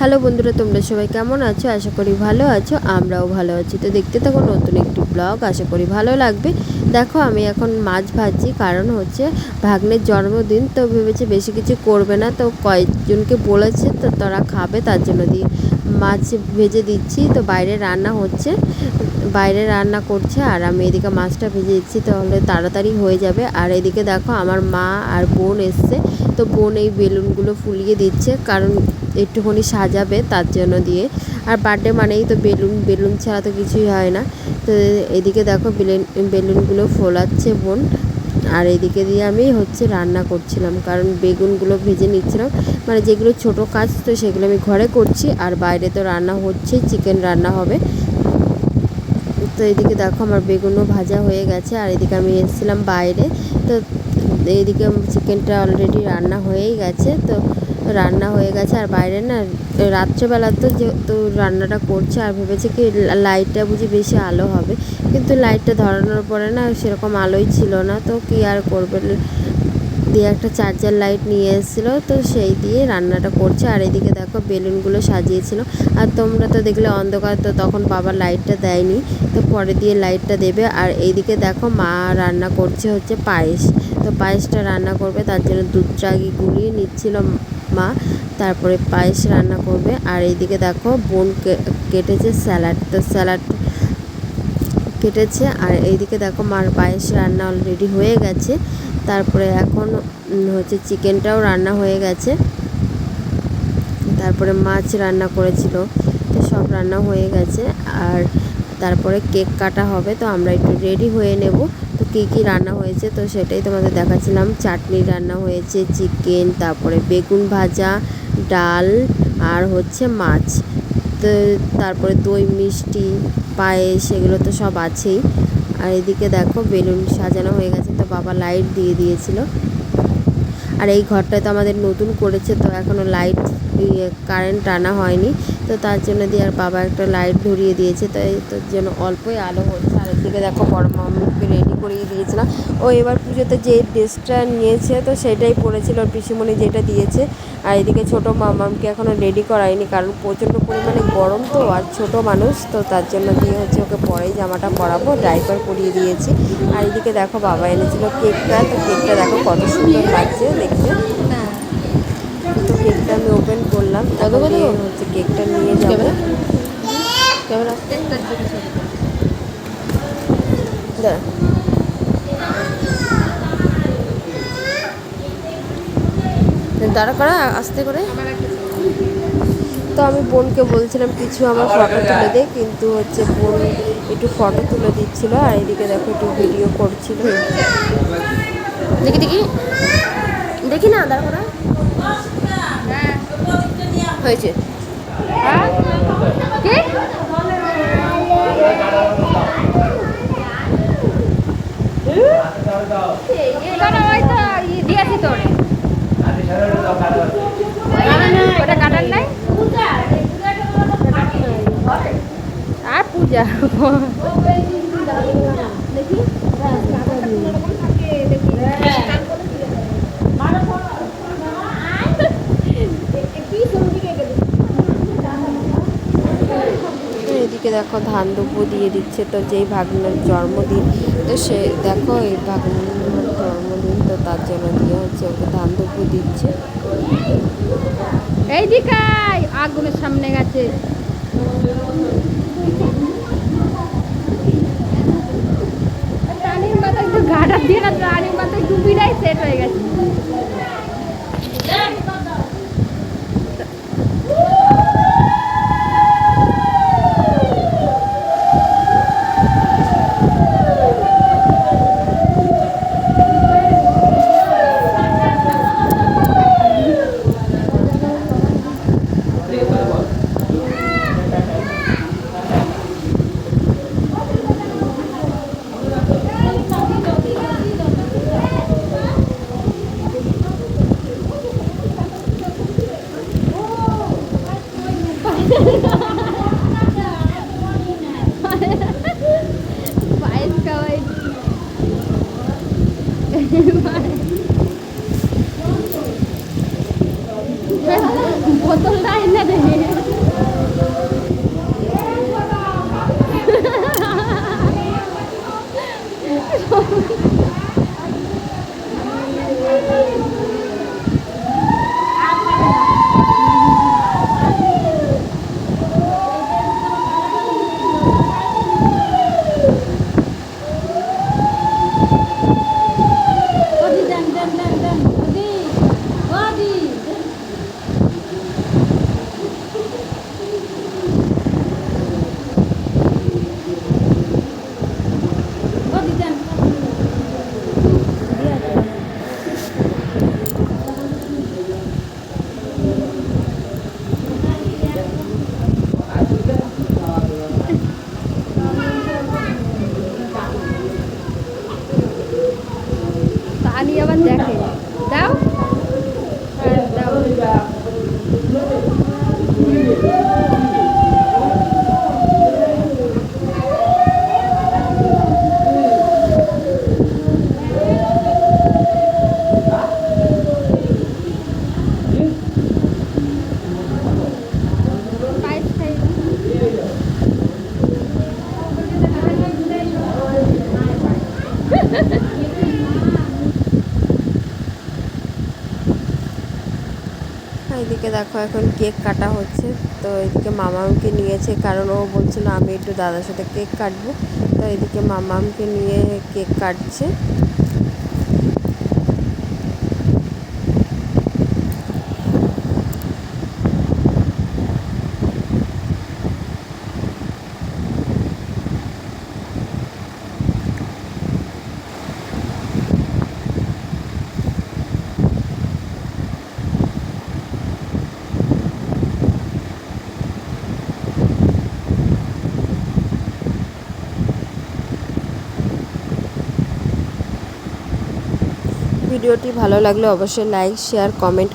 Hello বন্ধুরা, তোমরা সবাই কেমন আছো? আশা করি ভালো আছো, আমরাও ভালো আছি। তো দেখতে থাকো নতুন একটি ব্লগ, আশা করি ভালো লাগবে। দেখো আমি এখন মাছ ভাজছি, কারণ হচ্ছে ভাগ্নের জন্মদিন, তো ভেবেছে বেশি কিছু করবে না, তো কয়েকজনকে বলেছে তো তারা খাবে, তার জন্য দিয়ে মাছ ভেজে দিচ্ছি। তো বাইরে রান্না হচ্ছে, বাইরে রান্না করছে আর আমি এদিকে মাছটা ভেজে দিচ্ছি, তাহলে তাড়াতাড়ি হয়ে যাবে। আর এদিকে দেখো আমার মা আর বোন এসছে, তো বোন এই বেলুনগুলো ফুলিয়ে দিচ্ছে, কারণ একটুখানি সাজাবে তার জন্য দিয়ে। আর বার্থডে মানেই তো বেলুন, বেলুন ছাড়া তো কিছুই হয় না। তো এদিকে দেখো বেলুনগুলো ফোলাচ্ছে বোন, আর এদিকে দিয়ে আমি হচ্ছে রান্না করছিলাম, কারণ বেগুনগুলো ভেজে নিচ্ছিলাম, মানে যেগুলো ছোট কাজ তো সেগুলো আমি ঘরে করছি। আর বাইরে তো রান্না হচ্ছে, চিকেন রান্না হবে। তো এদিকে দেখো আমার বেগুনও ভাজা হয়ে গেছে, আর এদিকে আমি এসেছিলাম বাইরে। তো এইদিকে চিকেনটা অলরেডি রান্না হয়েই গেছে, তো রান্না হয়ে গেছে। আর বাইরে না রাত্রেবেলা তো যেহেতু রান্নাটা করছে, আর ভেবেছে কি লাইটটা বুঝি বেশি আলো হবে, কিন্তু লাইটটা ধরানোর পরে না সেরকম আলোই ছিল না, তো কি আর করবে, দিয়ে একটা চার্জার লাইট নিয়ে এসেছিলো, তো সেই দিয়ে রান্নাটা করছে। আর এদিকে দেখো বেলুনগুলো সাজিয়েছিল, আর তোমরা তো দেখলে অন্ধকার, তো তখন বাবা লাইটটা দেয়নি, তো পরে দিয়ে লাইটটা দেবে। আর এইদিকে দেখো মা রান্না করছে হচ্ছে পায়েস, তো পায়েসটা রান্না করবে, তার জন্য দুধটা আগে গুলিয়ে নিচ্ছিল মা, তারপরে পায়েস রান্না করবে। আর এইদিকে দেখো বোন কেটেছে স্যালাড, তো স্যালাড কেটেছে। আর এইদিকে দেখো মার পায়েস রান্না অলরেডি হয়ে গেছে, তারপরে এখন হচ্ছে চিকেনটাও রান্না হয়ে গেছে, তারপরে মাছ রান্না করেছিল, তো সব রান্না হয়ে গেছে। আর তারপরে কেক কাটা হবে, তো আমরা একটু রেডি হয়ে নেব। তো কী কী রান্না হয়েছে তো সেটাই তোমাদের দেখাচ্ছিলাম। চাটনি রান্না হয়েছে, চিকেন, তারপরে বেগুন ভাজা, ডাল, আর হচ্ছে মাছ, তো তারপরে দই মিষ্টি, পায়েস, এগুলো তো সব আছেই। আর এদিকে দেখো বেলুন সাজানো হয়ে গেছে, তো বাবা লাইট দিয়ে দিয়েছিল। আর এই ঘরটা তো আমাদের নতুন করেছে, তো এখনও লাইট কারেন্ট আনা হয়নি, তো তার জন্য দিয়ে আর বাবা একটা লাইট ধরিয়ে দিয়েছে, তো এই তোর জন্য অল্পই আলো হচ্ছে। আর এদিকে দেখো বড় মামুকে রেডি করিয়ে দিয়েছিলাম, ও এবার পুজোতে যে ড্রেসটা নিয়েছে তো সেটাই পরেছিল, ওর পিসিমণি যেটা দিয়েছে। আর এদিকে ছোটো মামামকে এখনও রেডি করায়নি, কারণ প্রচণ্ড পরিমাণে গরম, তো আর ছোটো মানুষ, তো তার জন্য দিয়ে হচ্ছে ওকে পরেই জামাটা পরাবো, ডাইপার পরিয়ে দিয়েছি। আর এদিকে দেখো বাবা এনেছিল কেকটা, তো কেকটা দেখো কত সুন্দর লাগছে দেখতে। তো কেকটা আমি ওপেন করলাম, তারপরে হচ্ছে কেকটা নিয়ে যাবো। দাঁড়া করা আস্তে করে। তো আমি বোনকে বলছিলাম কিছু আমার ফটো তুলে দে, কিন্তু হচ্ছে বোন একটু ফটো তুলে দিচ্ছিল, আর এদিকে দেখো একটু ভিডিও করছিল। দেখি দেখি দেখি না, দাঁড়া করা হয়েছে। আর পূজা এদিকে দেখো ধান দুব্বো দিয়ে দিচ্ছে, তো যেই ভাগ্নের জন্মদিন, তো সে দেখো এই ভাগ্নের জন্মদিন, তো তার জন্য দিয়ে হচ্ছে ওকে ধান দুব্বো দিচ্ছে। এই দিকাই আগুনের সামনে গেছে, রানীর মাথায় একটু গাটা দিয়ে না, রানীর মাথায় টুপিটাই সেট হয়ে গেছে। পায়েস খাওয়াই বোতলটা এনে পানি আবার দেখে দাও দাও পায়েস খাই এদিকে দেখো এখন কেক কাটা হচ্ছে। তো এদিকে মামামকে নিয়েছে, কারণ ও বলছিল আমি একটু দাদার সাথে কেক কাটবো। তো এদিকে মামামকে নিয়ে কেক কাটছে। ভিডিওটি ভালো লাগলে অবশ্যই লাইক, শেয়ার, কমেন্ট